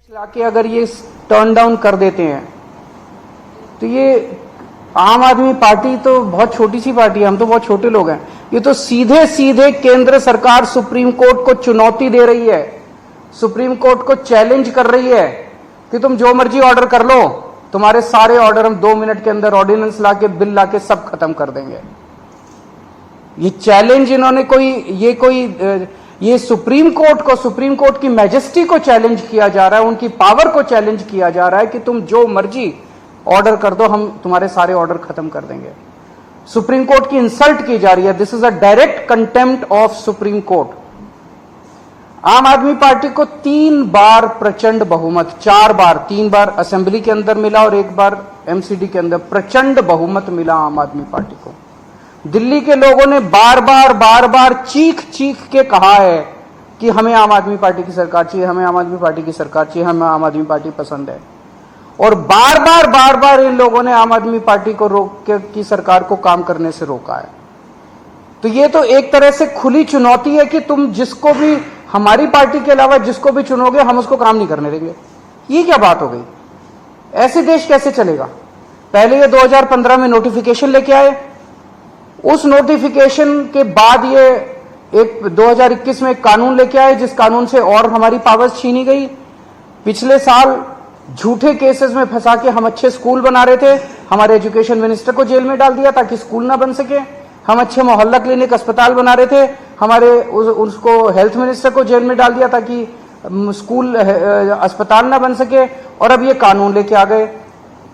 लाके अगर ये टर्न डाउन कर देते हैं तो ये आम आदमी पार्टी तो बहुत छोटी सी पार्टी है, हम तो बहुत छोटे लोग हैं। ये तो सीधे सीधे केंद्र सरकार सुप्रीम कोर्ट को चुनौती दे रही है, सुप्रीम कोर्ट को चैलेंज कर रही है कि तुम जो मर्जी ऑर्डर कर लो, तुम्हारे सारे ऑर्डर हम 2 मिनट के अंदर ऑर्डिनेंस लाके बिल लाके सब खत्म कर देंगे। ये चैलेंज इन्होंने ये सुप्रीम कोर्ट की मैजेस्टी को चैलेंज किया जा रहा है, उनकी पावर को चैलेंज किया जा रहा है कि तुम जो मर्जी ऑर्डर कर दो, हम तुम्हारे सारे ऑर्डर खत्म कर देंगे। सुप्रीम कोर्ट की इंसल्ट की जा रही है। This is a direct contempt of supreme court. आम आदमी पार्टी को 3 बार प्रचंड बहुमत, 4 बार, 3 बार असेंबली के अंदर मिला और 1 बार एमसीडी के अंदर प्रचंड बहुमत मिला आम आदमी पार्टी को। दिल्ली के लोगों ने बार बार चीख के कहा है कि हमें आम आदमी पार्टी की सरकार चाहिए, हमें आम आदमी पार्टी की सरकार चाहिए, हमें आम आदमी पार्टी पसंद है। और बार बार इन लोगों ने आम आदमी पार्टी को की सरकार को काम करने से रोका है। तो ये तो एक तरह से खुली चुनौती है कि तुम जिसको भी, हमारी पार्टी के अलावा जिसको भी चुनोगे, हम उसको काम नहीं करने देंगे। ये क्या बात हो गई? ऐसे देश कैसे चलेगा? पहले ये 2015 में नोटिफिकेशन लेके आए, उस नोटिफिकेशन के बाद ये 2021 में एक कानून लेके आए, जिस कानून से और हमारी पावर्स छीनी गई। पिछले साल झूठे केसेस में फंसा के हम अच्छे स्कूल बना रहे थे, हमारे एजुकेशन मिनिस्टर को जेल में डाल दिया ताकि स्कूल ना बन सके। हम अच्छे मोहल्ला क्लिनिक अस्पताल बना रहे थे, हमारे उसको हेल्थ मिनिस्टर को जेल में डाल दिया ताकि स्कूल अस्पताल ना बन सके। और अब ये कानून लेके आ गए।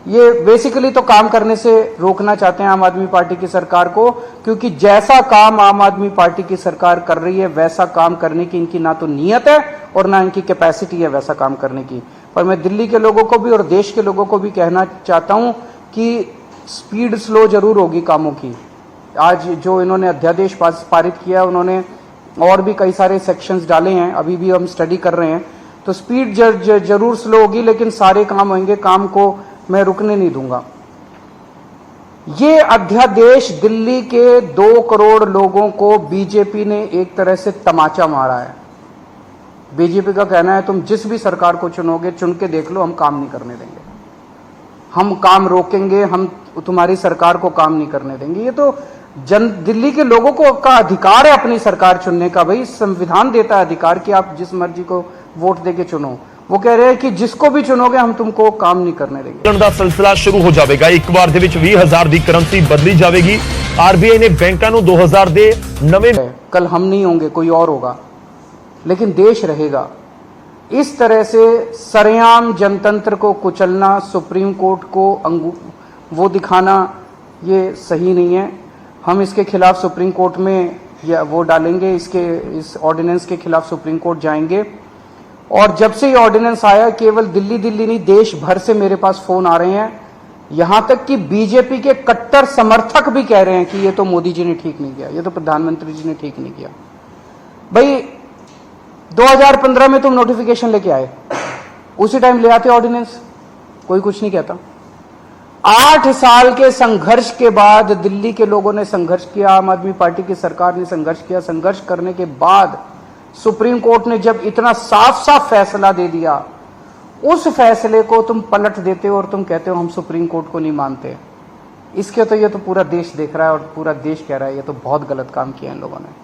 ये बेसिकली तो काम करने से रोकना चाहते हैं आम आदमी पार्टी की सरकार को, क्योंकि जैसा काम आम आदमी पार्टी की सरकार कर रही है वैसा काम करने की इनकी ना तो नीयत है और ना इनकी कैपेसिटी है वैसा काम करने की। पर मैं दिल्ली के लोगों को भी और देश के लोगों को भी कहना चाहता हूं कि स्पीड स्लो जरूर होगी कामों की। आज जो इन्होंने अध्यादेश पारित किया, उन्होंने और भी कई सारे सेक्शंस डाले हैं, अभी भी हम स्टडी कर रहे हैं। तो स्पीड जरूर स्लो होगी, लेकिन सारे काम होंगे, काम को मैं रुकने नहीं दूंगा। ये अध्यादेश दिल्ली के 2 करोड़ लोगों को बीजेपी ने एक तरह से तमाचा मारा है। बीजेपी का कहना है तुम जिस भी सरकार को चुनोगे, चुन के देख लो, हम काम नहीं करने देंगे, हम काम रोकेंगे, हम तुम्हारी सरकार को काम नहीं करने देंगे। ये तो दिल्ली के लोगों को का अधिकार है अपनी सरकार चुनने का। भाई संविधान देता है अधिकार कि आप जिस मर्जी को वोट देके चुनो। वो कह रहे हैं कि जिसको भी चुनोगे हम तुमको काम नहीं करने देंगे। ਦਾ ਸਿਲਸਿਲਾ ਸ਼ੁਰੂ ਹੋ ਜਾਵੇਗਾ। ਇੱਕ ਵਾਰ ਦੇ ਵਿੱਚ 20,000 ਦੀ ਕਰੰਸੀ ਬਦਲੀ ਜਾਵੇਗੀ। ਆਰਬੀਆਈ ਨੇ ਬੈਂਕਾਂ ਨੂੰ 2000 ਦੇ ਨਵੇਂ, कल हम नहीं होंगे, कोई और होगा, लेकिन देश रहेगा। इस तरह से सरेआम जनतंत्र को कुचलना, सुप्रीम कोर्ट को वो दिखाना, ये सही नहीं है। हम इसके खिलाफ सुप्रीम कोर्ट में या वो डालेंगे, इस ऑर्डिनेंस के खिलाफ सुप्रीम कोर्ट जाएंगे। और जब से ये ऑर्डिनेंस आया, केवल दिल्ली नहीं देश भर से मेरे पास फोन आ रहे हैं, यहां तक कि बीजेपी के कट्टर समर्थक भी कह रहे हैं कि ये तो मोदी जी ने ठीक नहीं किया, ये तो प्रधानमंत्री जी ने ठीक नहीं किया। भाई 2015 में तुम नोटिफिकेशन लेके आए, उसी टाइम ले आते ऑर्डिनेंस, कोई कुछ नहीं कहता। 8 साल के संघर्ष के बाद दिल्ली के लोगों ने संघर्ष किया, आम आदमी पार्टी की सरकार ने संघर्ष किया। संघर्ष करने के बाद सुप्रीम कोर्ट ने जब इतना साफ फैसला दे दिया, उस फैसले को तुम पलट देते हो और तुम कहते हो हम सुप्रीम कोर्ट को नहीं मानते। इसके तो ये तो पूरा देश देख रहा है और पूरा देश कह रहा है ये तो बहुत गलत काम किया इन लोगों ने।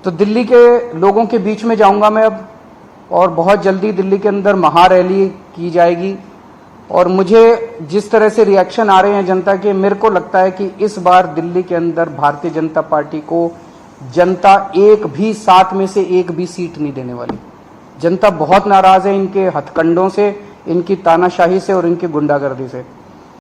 तो दिल्ली के लोगों के बीच में जाऊंगा मैं अब, और बहुत जल्दी दिल्ली के अंदर महारैली की जाएगी। और मुझे जिस तरह से रिएक्शन आ रहे हैं जनता के, मेरे को लगता है कि इस बार दिल्ली के अंदर भारतीय जनता पार्टी को जनता 7 में से 1 भी सीट नहीं देने वाली। जनता बहुत नाराज है इनके हथकंडों से, इनकी तानाशाही से और इनकी गुंडागर्दी से।